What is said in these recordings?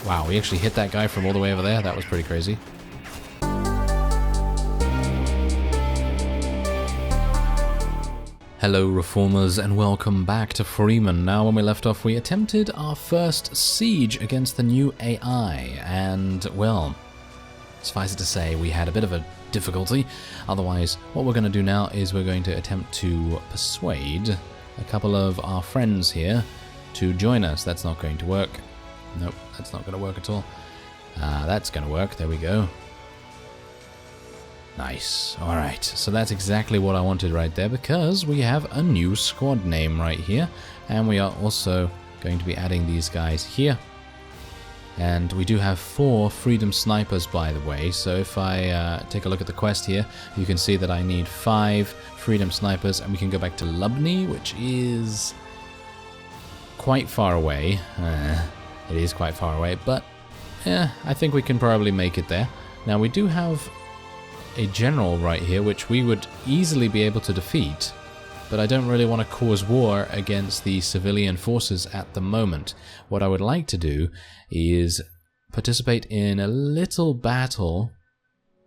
Wow, we actually hit that guy from all the way over there. That was pretty crazy. Hello reformers and welcome back to Freeman. Now when we left off we attempted our first siege against the new AI and well, suffice it to say we had a bit of a difficulty. Otherwise what we're going to do now is we're going to attempt to persuade a couple of our friends here to join us. That's not going to work. Nope, that's not going to work at all. That's going to work. There we go. Nice. Alright, so that's exactly what I wanted right there because we have a new squad name right here and we are also going to be adding these guys here. And we do have 4 Freedom Snipers by the way, so if I take a look at the quest here, you can see that I need 5 Freedom Snipers and we can go back to Lubny, which is quite far away. It is quite far away, but yeah, I think we can probably make it there. Now we do have a general right here, which we would easily be able to defeat, but I don't really want to cause war against the civilian forces at the moment. What I would like to do is participate in a little battle,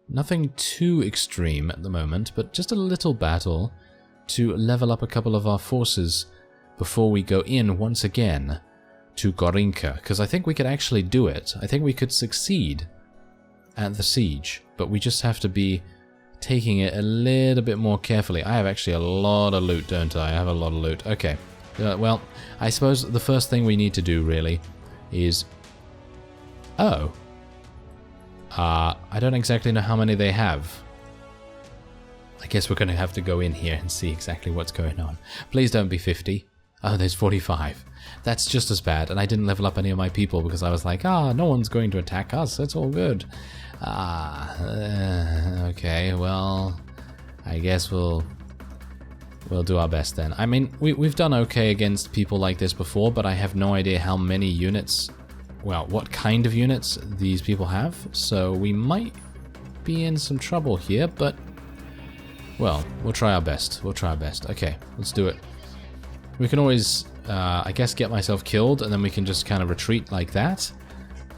nothing too extreme at the moment, but just a little battle to level up a couple of our forces before we go in once again to Gorinka, because I think we could actually do it. I think we could succeed at the siege, but we just have to be taking it a little bit more carefully. I have actually a lot of loot, don't I? I have a lot of loot. Okay. Well, I suppose the first thing we need to do, really, is... Oh. I don't exactly know how many they have. I guess we're going to have to go in here and see exactly what's going on. Please don't be 50. Oh, there's 45. That's just as bad, and I didn't level up any of my people because I was like, no one's going to attack us, that's all good. Okay, well, I guess we'll do our best then. I mean, we've done okay against people like this before, but I have no idea how many units, well, what kind of units these people have, so we might be in some trouble here, but, well, we'll try our best. We'll try our best. Okay, let's do it. We can always, I guess, get myself killed, and then we can just kind of retreat like that,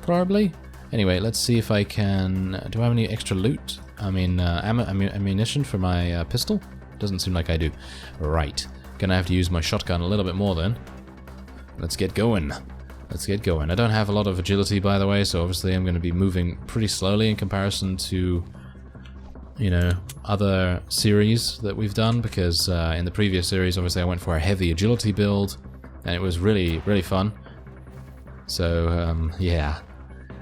probably. Anyway, let's see if I can... Do I have any extra loot? I mean, ammunition for my pistol? Doesn't seem like I do. Right. Gonna have to use my shotgun a little bit more then. Let's get going. Let's get going. I don't have a lot of agility, by the way, so obviously I'm going to be moving pretty slowly in comparison to, you know, other series that we've done, because in the previous series, obviously I went for a heavy agility build, and it was really, really fun. So, yeah.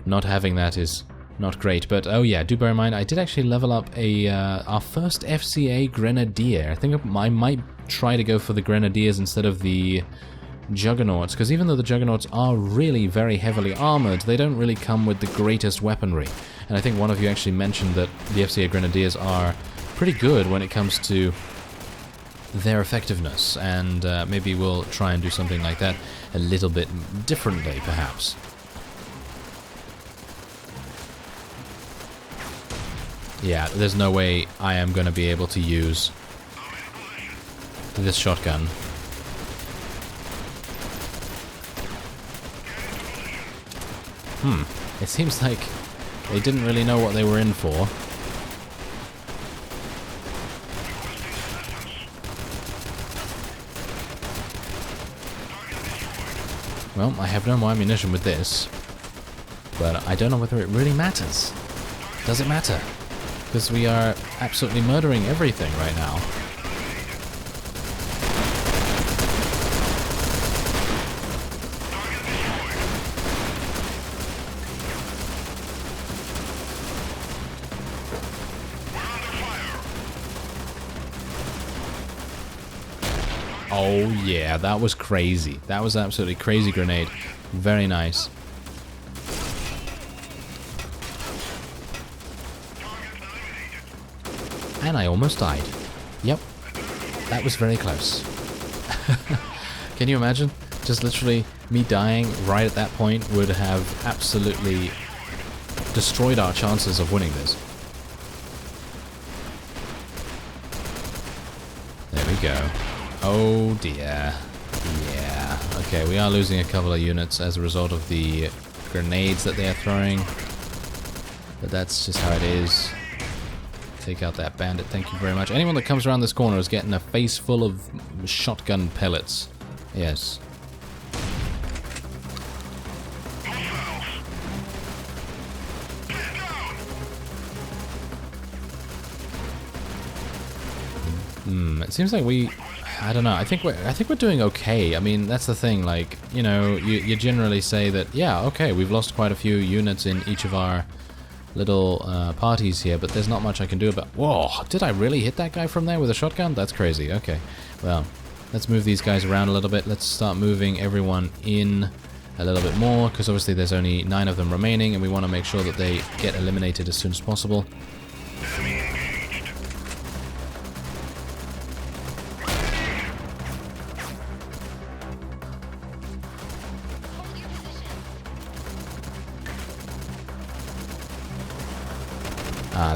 Not having that is not great, but oh yeah, do bear in mind I did actually level up our first FCA Grenadier. I think I might try to go for the Grenadiers instead of the Juggernauts, because even though the Juggernauts are really very heavily armored, they don't really come with the greatest weaponry. And I think one of you actually mentioned that the FCA Grenadiers are pretty good when it comes to their effectiveness, and maybe we'll try and do something like that a little bit differently, perhaps. Yeah, there's no way I am going to be able to use this shotgun. It seems like they didn't really know what they were in for. Well, I have no more ammunition with this, but I don't know whether it really matters. Does it matter? Because we are absolutely murdering everything right now. Oh yeah, that was crazy. That was absolutely crazy grenade. Very nice. And I almost died. Yep. That was very close. Can you imagine? Just literally me dying right at that point would have absolutely destroyed our chances of winning this. There we go. Oh dear. Yeah, Okay, we are losing a couple of units as a result of the grenades that they are throwing. But that's just how it is. Take out that bandit, thank you very much. Anyone that comes around this corner is getting a face full of shotgun pellets. Yes. It seems like I don't know. I think we're doing okay. I mean, that's the thing. Like, you know, you generally say that, yeah, okay, we've lost quite a few units in each of our little parties here, but there's not much I can do about. Whoa! Did I really hit that guy from there with a shotgun? That's crazy. Okay, well, let's move these guys around a little bit. Let's start moving everyone in a little bit more, because obviously there's only 9 of them remaining, and we want to make sure that they get eliminated as soon as possible.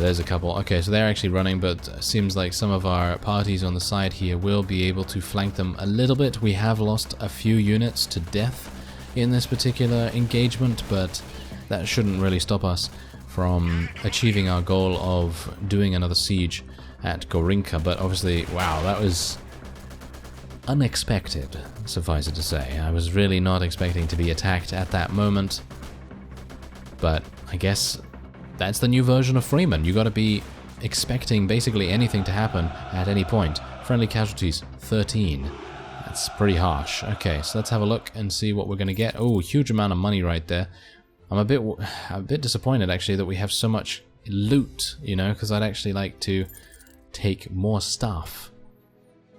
There's a couple. Okay, so they're actually running, but seems like some of our parties on the side here will be able to flank them a little bit. We have lost a few units to death in this particular engagement, but that shouldn't really stop us from achieving our goal of doing another siege at Gorinka. But obviously, wow, that was unexpected, suffice it to say. I was really not expecting to be attacked at that moment, but I guess that's the new version of Freeman. You got to be expecting basically anything to happen at any point. Friendly casualties, 13. That's pretty harsh. Okay, so let's have a look and see what we're going to get. Oh, huge amount of money right there. I'm a bit disappointed actually that we have so much loot, you know, because I'd actually like to take more stuff.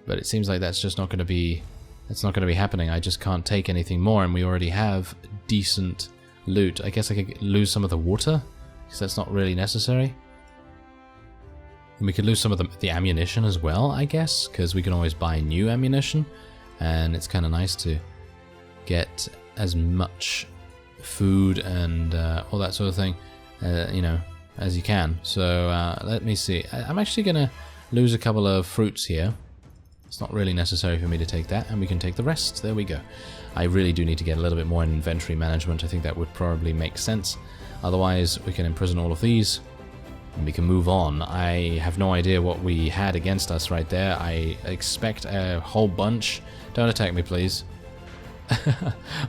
But it seems like that's just not going to be happening. I just can't take anything more, and we already have decent loot. I guess I could lose some of the water, because that's not really necessary. And we could lose some of the ammunition as well, I guess, because we can always buy new ammunition, and it's kind of nice to get as much food and all that sort of thing, you know, as you can. So let me see. I'm actually going to lose a couple of fruits here. It's not really necessary for me to take that, and we can take the rest. There we go. I really do need to get a little bit more in inventory management. I think that would probably make sense. Otherwise, we can imprison all of these, and we can move on. I have no idea what we had against us right there. I expect a whole bunch. Don't attack me, please.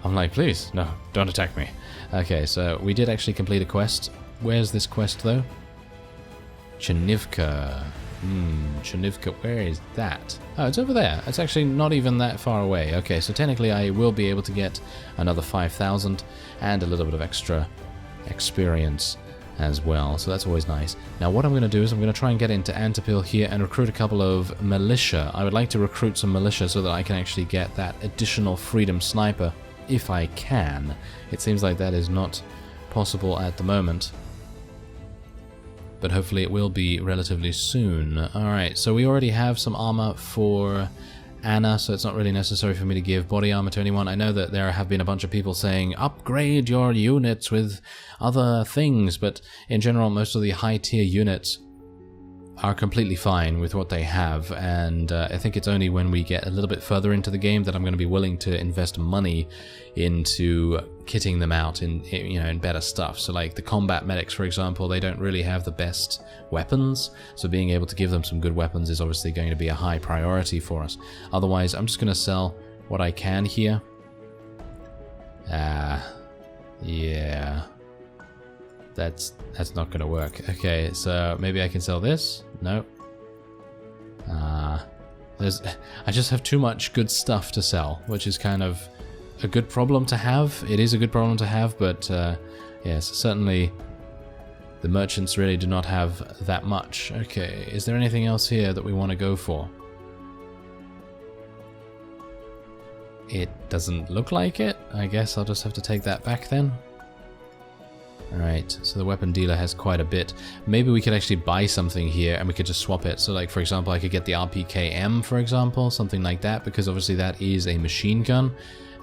I'm like, please, no, don't attack me. Okay, so we did actually complete a quest. Where's this quest, though? Chernivka. Chernivka, where is that? Oh, it's over there. It's actually not even that far away. Okay, so technically I will be able to get another 5,000 and a little bit of extra experience as well, so that's always nice. Now what I'm going to do is I'm going to try and get into Antipil here and recruit a couple of militia. I would like to recruit some militia so that I can actually get that additional freedom sniper if I can. It seems like that is not possible at the moment, but hopefully it will be relatively soon. Alright, so we already have some armor for Anna, so it's not really necessary for me to give body armor to anyone. I know that there have been a bunch of people saying, upgrade your units with other things, but in general, most of the high tier units are completely fine with what they have, and I think it's only when we get a little bit further into the game that I'm going to be willing to invest money into kitting them out in better stuff. So like the combat medics, for example, they don't really have the best weapons, so being able to give them some good weapons is obviously going to be a high priority for us. Otherwise, I'm just going to sell what I can here. Yeah. That's not going to work. Okay, so maybe I can sell this? No. I just have too much good stuff to sell, which is kind of a good problem to have. It is a good problem to have, but yes, certainly the merchants really do not have that much. Okay, is there anything else here that we want to go for? It doesn't look like it. I guess I'll just have to take that back then. Alright, so the weapon dealer has quite a bit. Maybe we could actually buy something here and we could just swap it. So like, for example, I could get the RPKM, for example, something like that, because obviously that is a machine gun,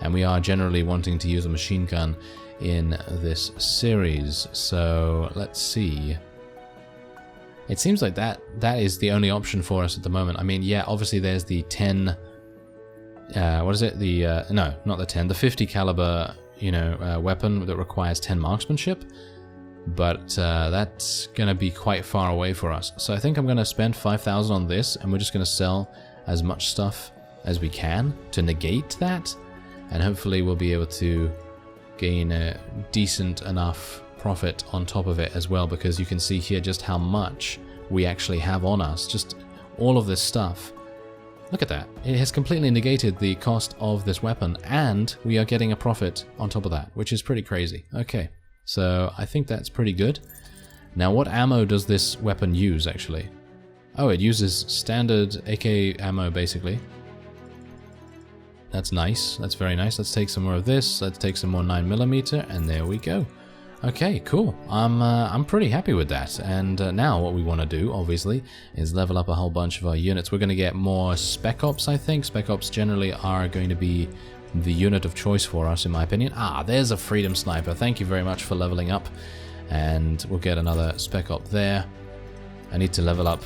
and we are generally wanting to use a machine gun in this series. So let's see. It seems like that is the only option for us at the moment. I mean, yeah, obviously there's the 10 what is it? The no, not the 10, the 50 caliber, you know, weapon that requires 10 marksmanship. But that's gonna be quite far away for us. So I think I'm gonna spend 5,000 on this, and we're just gonna sell as much stuff as we can to negate that, and hopefully we'll be able to gain a decent enough profit on top of it as well, because you can see here just how much we actually have on us. Just all of this stuff. Look at that. It has completely negated the cost of this weapon, and we are getting a profit on top of that, which is pretty crazy. Okay, so I think that's pretty good. Now, what ammo does this weapon use, actually? Oh, it uses standard AK ammo, basically. That's nice. That's very nice. Let's take some more of this. Let's take some more 9mm, and there we go. Okay, cool. I'm pretty happy with that. And now what we want to do, obviously, is level up a whole bunch of our units. We're going to get more Spec Ops, I think. Spec Ops generally are going to be the unit of choice for us, in my opinion. Ah, there's a Freedom Sniper. Thank you very much for leveling up. And we'll get another Spec Op there. I need to level up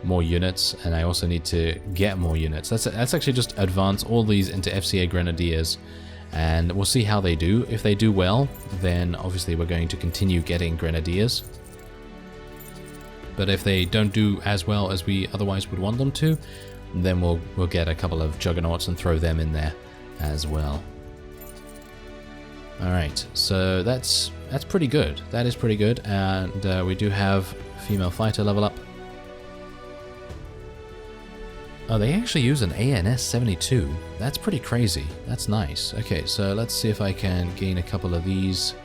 more units, and I also need to get more units. That's actually just advance all these into FCA Grenadiers. And we'll see how they do. If they do well, then obviously we're going to continue getting Grenadiers. But if they don't do as well as we otherwise would want them to, then we'll get a couple of Juggernauts and throw them in there as well. Alright, so that's pretty good. That is pretty good. And we do have female fighter level up. Oh, they actually use an ANS-72. That's pretty crazy. That's nice. Okay, so let's see if I can gain a couple of these.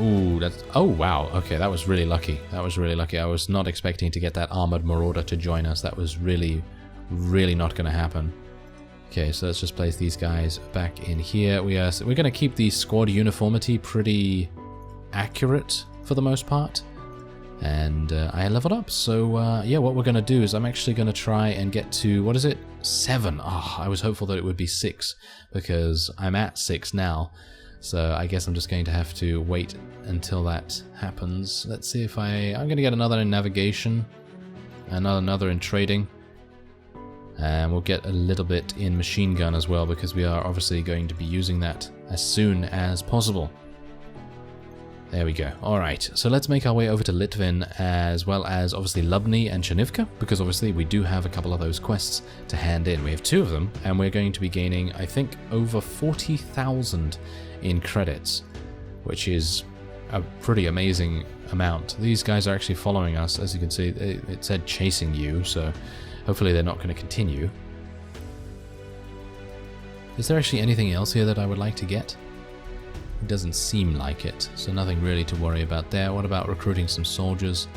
Ooh, that's... Oh, wow. Okay, that was really lucky. That was really lucky. I was not expecting to get that Armored Marauder to join us. That was really, really not going to happen. Okay, so let's just place these guys back in here. We're going to keep the squad uniformity pretty accurate for the most part. And I leveled up, so yeah, what we're going to do is I'm actually going to try and get to, what is it? 7. Oh, I was hopeful that it would be 6, because I'm at 6 now. So I guess I'm just going to have to wait until that happens. Let's see if I'm going to get another in navigation, another in trading. And we'll get a little bit in machine gun as well, because we are obviously going to be using that as soon as possible. There we go. Alright, so let's make our way over to Litvin, as well as obviously Lubny and Chernivka, because obviously we do have a couple of those quests to hand in. We have 2 of them, and we're going to be gaining, I think, over 40,000 in credits, which is a pretty amazing amount. These guys are actually following us. As you can see, it said chasing you, so hopefully they're not going to continue. Is there actually anything else here that I would like to get? It doesn't seem like it, so nothing really to worry about there. What about recruiting some soldiers?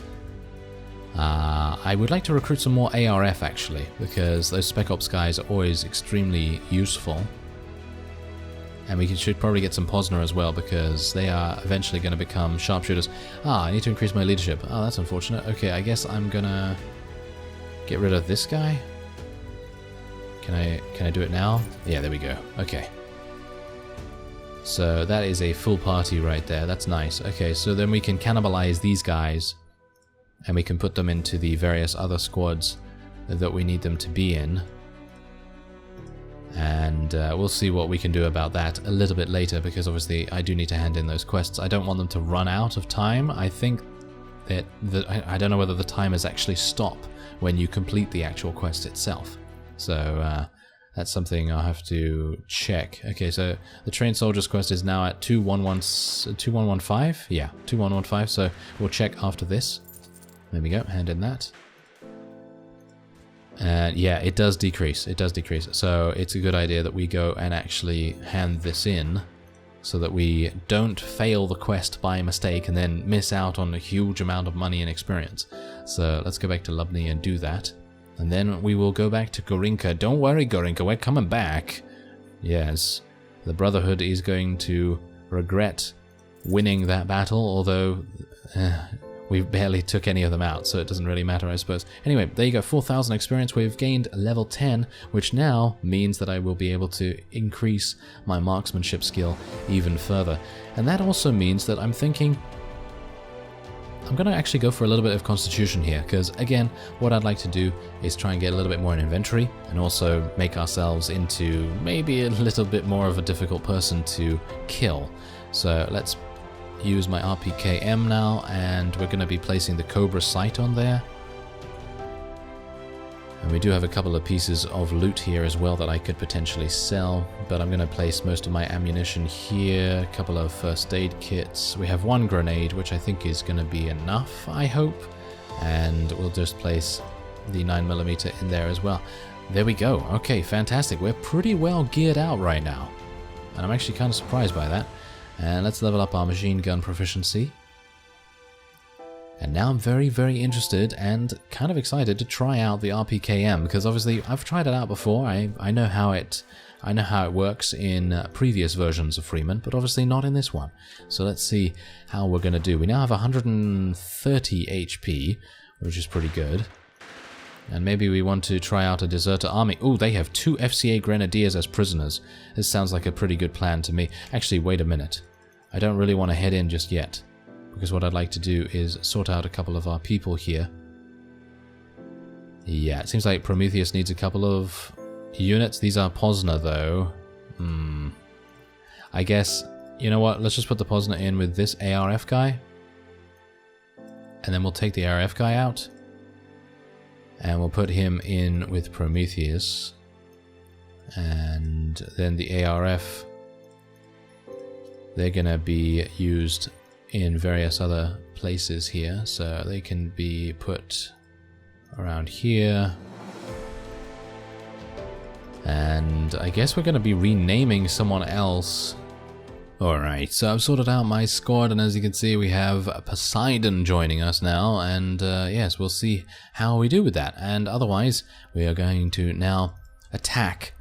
I would like to recruit some more ARF actually, because those Spec Ops guys are always extremely useful. And we should probably get some Posner as well, because they are eventually going to become sharpshooters. Ah, I need to increase my leadership. Oh, that's unfortunate. Okay, I guess I'm gonna get rid of this guy. Can I do it now? Yeah, there we go. Okay. So that is a full party right there. That's nice. Okay, so then we can cannibalize these guys, and we can put them into the various other squads that we need them to be in. And we'll see what we can do about that a little bit later, because obviously I do need to hand in those quests. I don't want them to run out of time. I think that I don't know whether the timers actually stop when you complete the actual quest itself. So that's something I'll have to check. Okay, so the Trained Soldiers quest is now at 2115? Yeah, 2115, so we'll check after this. There we go, hand in that. And yeah, it does decrease, So it's a good idea that we go and actually hand this in, so that we don't fail the quest by mistake and then miss out on a huge amount of money and experience. So let's go back to Lubny and do that. And then we will go back to Gorinka. Don't worry, Gorinka, we're coming back. Yes, the Brotherhood is going to regret winning that battle, although we barely took any of them out, so it doesn't really matter, I suppose. Anyway, there you go, 4,000 experience. We've gained level 10, which now means that I will be able to increase my marksmanship skill even further. And that also means that I'm thinking I'm going to actually go for a little bit of Constitution here, because again, what I'd like to do is try and get a little bit more in inventory, and also make ourselves into maybe a little bit more of a difficult person to kill. So let's use my RPKM now, and we're going to be placing the Cobra sight on there. And we do have a couple of pieces of loot here as well that I could potentially sell, but I'm going to place most of my ammunition here, a couple of first aid kits. We have one grenade, which I think is going to be enough, I hope, and we'll just place the 9mm in there as well. There we go. Okay, fantastic. We're pretty well geared out right now, and I'm actually kind of surprised by that. And let's level up our machine gun proficiency. And now I'm very, very interested and kind of excited to try out the RPKM, because obviously I've tried it out before. I know how it works in previous versions of Freeman, but obviously not in this one. So let's see how we're going to do. We now have 130 HP, which is pretty good. And maybe we want to try out a deserter army. Oh, they have 2 FCA grenadiers as prisoners. This sounds like a pretty good plan to me. Actually, wait a minute. I don't really want to head in just yet, because what I'd like to do is sort out a couple of our people here. Yeah, it seems like Prometheus needs a couple of units. These are Posner, though. I guess, you know what, let's just put the Posner in with this ARF guy. And then we'll take the ARF guy out. And we'll put him in with Prometheus. And then the ARF, they're gonna be used in various other places here, so they can be put around here. And I guess we're going to be renaming someone else. Alright, so I've sorted out my squad, and as you can see we have Poseidon joining us now, and yes, we'll see how we do with that. And otherwise, we are going to now attack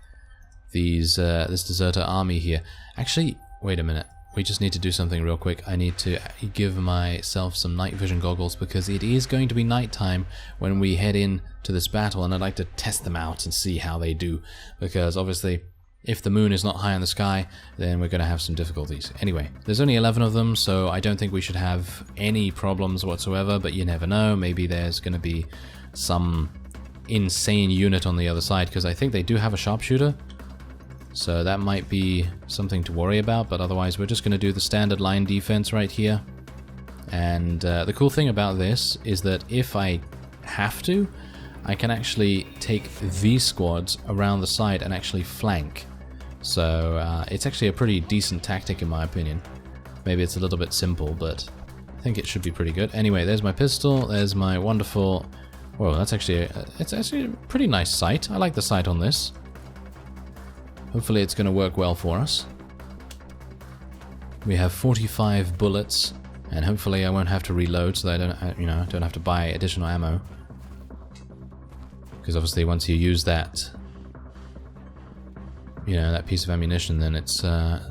these this deserter army here. Actually, wait a minute. We just need to do something real quick. I need to give myself some night vision goggles, because it is going to be nighttime when we head in to this battle, and I'd like to test them out and see how they do, because obviously if the moon is not high in the sky, then we're going to have some difficulties. Anyway, there's only 11 of them, so I don't think we should have any problems whatsoever, but you never know. Maybe there's going to be some insane unit on the other side, because I think they do have a sharpshooter. So that might be something to worry about, but otherwise we're just going to do the standard line defense right here. And the cool thing about this is that if I have to, I can actually take V squads around the side and actually flank. So it's actually a pretty decent tactic in my opinion. Maybe it's a little bit simple, but I think it should be pretty good. Anyway, there's my pistol, there's my wonderful... Whoa, that's actually it's actually a pretty nice sight. I like the sight on this. Hopefully it's going to work well for us. We have 45 bullets, and hopefully I won't have to reload, so that I don't have to buy additional ammo. Because obviously once you use that, that piece of ammunition, then it's going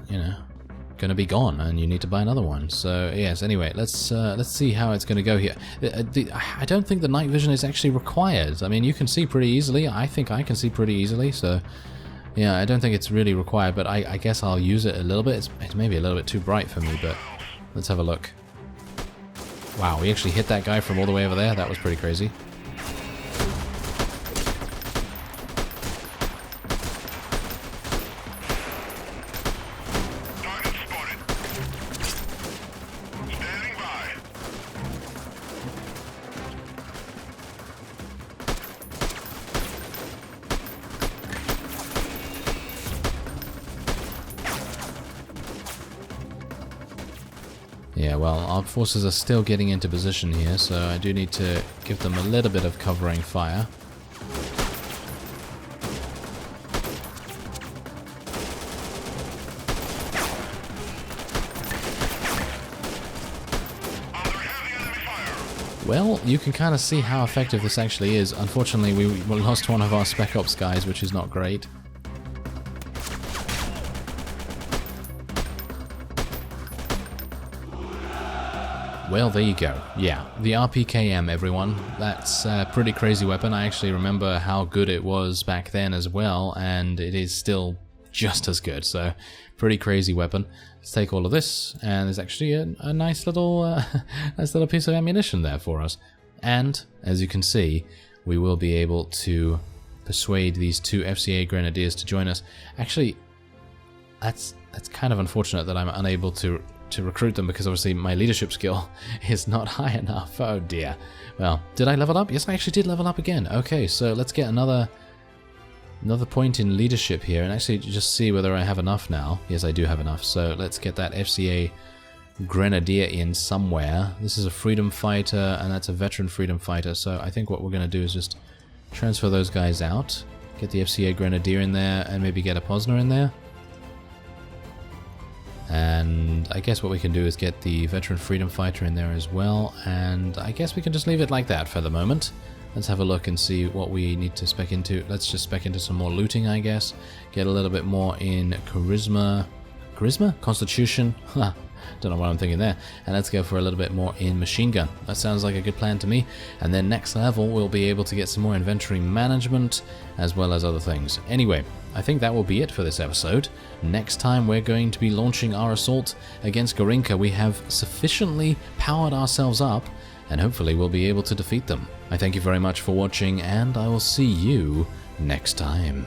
to be gone, and you need to buy another one. So yes, anyway, let's see how it's going to go here. I don't think the night vision is actually required. I mean, you can see pretty easily. I think I can see pretty easily, so... Yeah, I don't think it's really required, but I guess I'll use it a little bit. It's maybe a little bit too bright for me, but let's have a look. Wow, we actually hit that guy from all the way over there. That was pretty crazy. Yeah, well, our forces are still getting into position here, so I do need to give them a little bit of covering fire. Well, you can kind of see how effective this actually is. Unfortunately, we lost one of our Spec Ops guys, which is not great. Well, there you go. Yeah, the RPKM, everyone. That's a pretty crazy weapon. I actually remember how good it was back then as well, and it is still just as good. So, pretty crazy weapon. Let's take all of this, and there's actually a nice little piece of ammunition there for us. And, as you can see, we will be able to persuade these 2 FCA Grenadiers to join us. Actually, that's kind of unfortunate that I'm unable to recruit them, because obviously my leadership skill is not high enough. Oh dear. Well, did I level up? Yes, I actually did level up again. Okay, so let's get another point in leadership here, and actually just see whether I have enough now. Yes, I do have enough. So let's get that FCA Grenadier in somewhere. This is a freedom fighter, and that's a veteran freedom fighter. So I think what we're going to do is just transfer those guys out, get the FCA Grenadier in there, and maybe get a Posner in there. And I guess what we can do is get the veteran freedom fighter in there as well, and I guess we can just leave it like that for the moment. Let's have a look and see what we need to spec into. Let's just spec into some more looting, I guess. Get a little bit more in charisma. Charisma? Constitution? Don't know what I'm thinking there. And let's go for a little bit more in machine gun. That sounds like a good plan to me. And then next level, we'll be able to get some more inventory management, as well as other things. Anyway, I think that will be it for this episode. Next time, we're going to be launching our assault against Gorinka. We have sufficiently powered ourselves up, and hopefully we'll be able to defeat them. I thank you very much for watching, and I will see you next time.